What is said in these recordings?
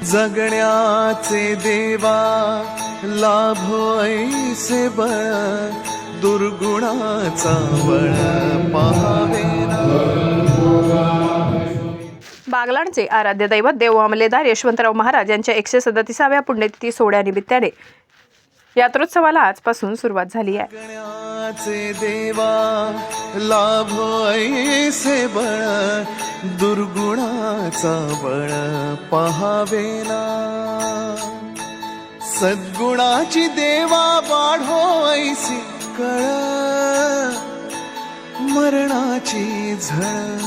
जगण्याचे देवा लाभो ऐसे बळ, दुर्गुणाचा बळ पाहावेना। बागलाणचे आराध्य दैवत देव मामलेदार यशवंतराव महाराज यांच्या 137व्या पुण्यतिथी सोहळ्यानिमित्ताने यात्रोत्सवाला आजपासून सुरुवात झाली आहे। जगण्याचे देवा लाभो ऐसे बळ, दुर्गुणाचा बळ पाहावेना। सद्गुणाची देवा वाढो ऐसी कळ, मरणाची झळ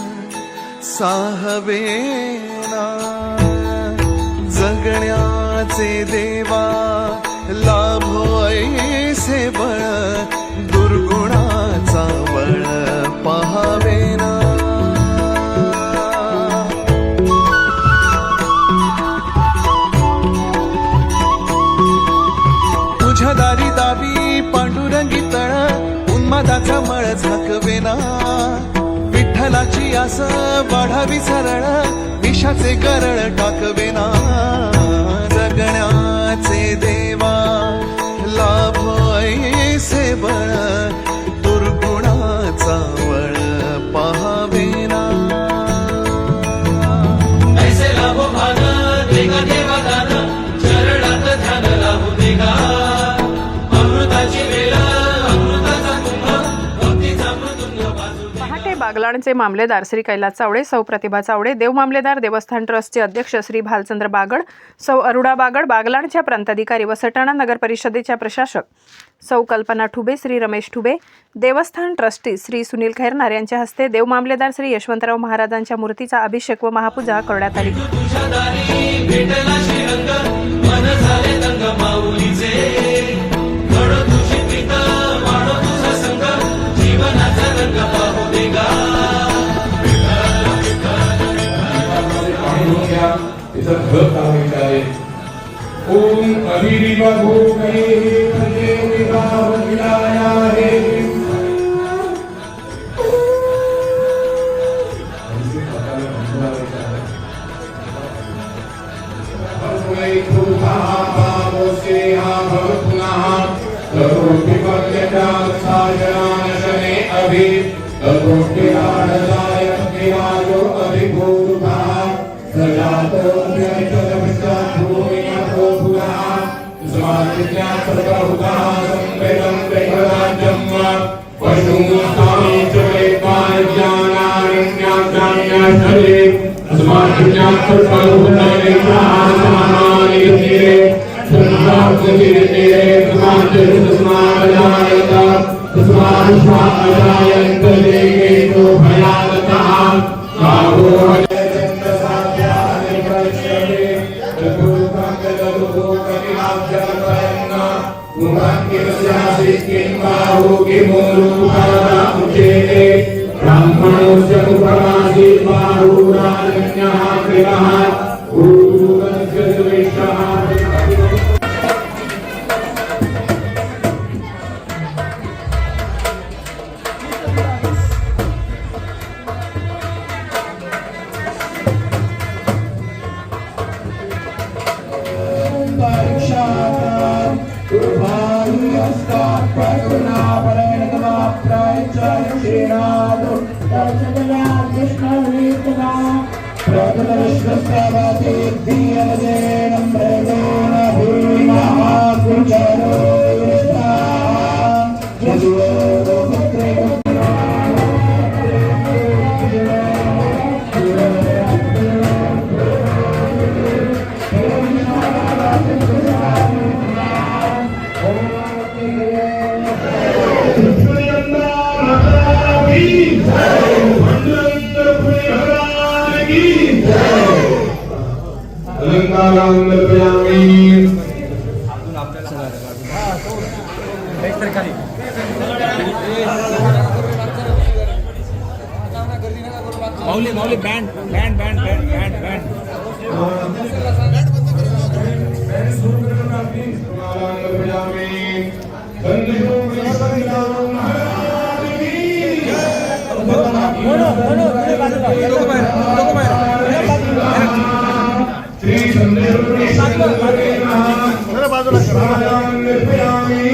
साहवेना। जगण्याचे देवा लाभो ऐसे बळ, दुर्गुणाचा बळ पाहावेना। तुझ्या दारी दावी पांडुरंगी तळ, उन्मादाचा मळ झाकवेना। विठ्ठलाची आस वाढावी सरळ, विषाचे करळ टाकवेना। जगण्याचे देवा लाभो ऐसे बळ, दुर्गुणाचा बळ पाहावेना। ऐसे लाभो भान देगा देवा दान, चरणात ध्यान लाभू देगा। अमृताची वेळ अमृताचा कुंभ, भक्तीचा मृदुंग बाजू। पहाटे बागलाणचे मामलेदार श्री कैलास चावडे, सौ प्रतिभा चावडे, देव मामलेदार देवस्थान ट्रस्टचे अध्यक्ष श्री भालचंद्र बागड, सौ अरुणा बागड, बागलाणच्या प्रांताधिकारी व सटाणा नगर परिषदेच्या प्रशासक सौ कल्पना ठुबे, श्री रमेश ठुबे, देवस्थान ट्रस्टी श्री सुनील खैरनार यांच्या हस्ते देव मामलेदार श्री यशवंतराव महाराजांच्या मूर्तीचा अभिषेक व महापूजा करण्यात आली। तुझ्या दारी भेटला श्रीरंग, मन झाले दंग माऊलीचे। घडो तुझी प्रीत वाढो तुझा संग, जीवनाचा रंग पाहू देगा। ओम अभिरिवा भूमे हरे विवाह विलाया हे। Mauli band band band band band band Shri संदेवरेश्वराय नमः सहायां निर्पयामि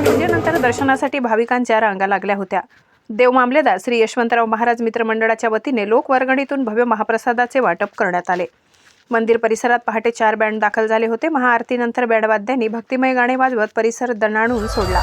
पूजेनंतर दर्शनासाठी भाविकांच्या रांगा लागल्या होत्या. देव मामलेदार श्री यशवंतराव महाराज मित्र मंडळाच्या वतीने लोकवर्गणीतून भव्य महाप्रसादाचे वाटप करण्यात आले. मंदिर परिसरात पहाटे 4 बँड दाखल झाले होते. महाआरतीनंतर बँडवाद्यांनी भक्तिमय गाणे वाजवत परिसर दणाणून सोडला.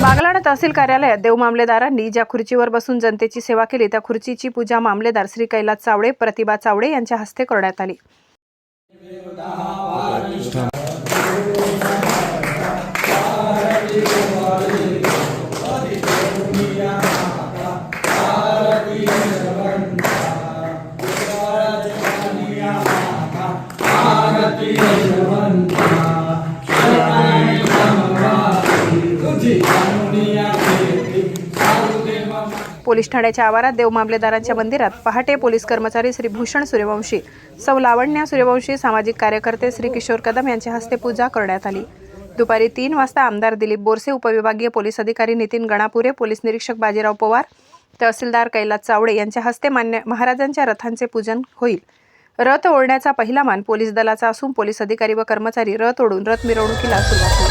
बागलाण तहसील कार्यालयात देव मामलेदारांनी ज्या खुर्चीवर बसून जनतेची सेवा केली त्या खुर्चीची पूजा मामलेदार श्री कैलास चावडे, प्रतिभा चावडे यांच्या हस्ते करण्यात आली. पोलीस ठाण्याच्या आवारात देव मामलेदारांच्या मंदिरात पहाटे पोलीस कर्मचारी श्री भूषण सूर्यवंशी, सौ लावण्या सूर्यवंशी, सामाजिक कार्यकर्ते श्री किशोर कदम यांच्या हस्ते पूजा करण्यात आली. दुपारी 3 वाजता आमदार दिलीप बोरसे, उपविभागीय पोलीस अधिकारी नितीन गणापुरे, पोलीस निरीक्षक बाजीराव पवार, तहसीलदार कैलास चावडे यांच्या हस्ते महाराजांच्या रथांचे पूजन होईल. रथ ओढण्याचा पहिला मान पोलीस दलाचा असून पोलीस अधिकारी व कर्मचारी रथ ओढून रथ मिरवणुकीला सुरुवात होईल.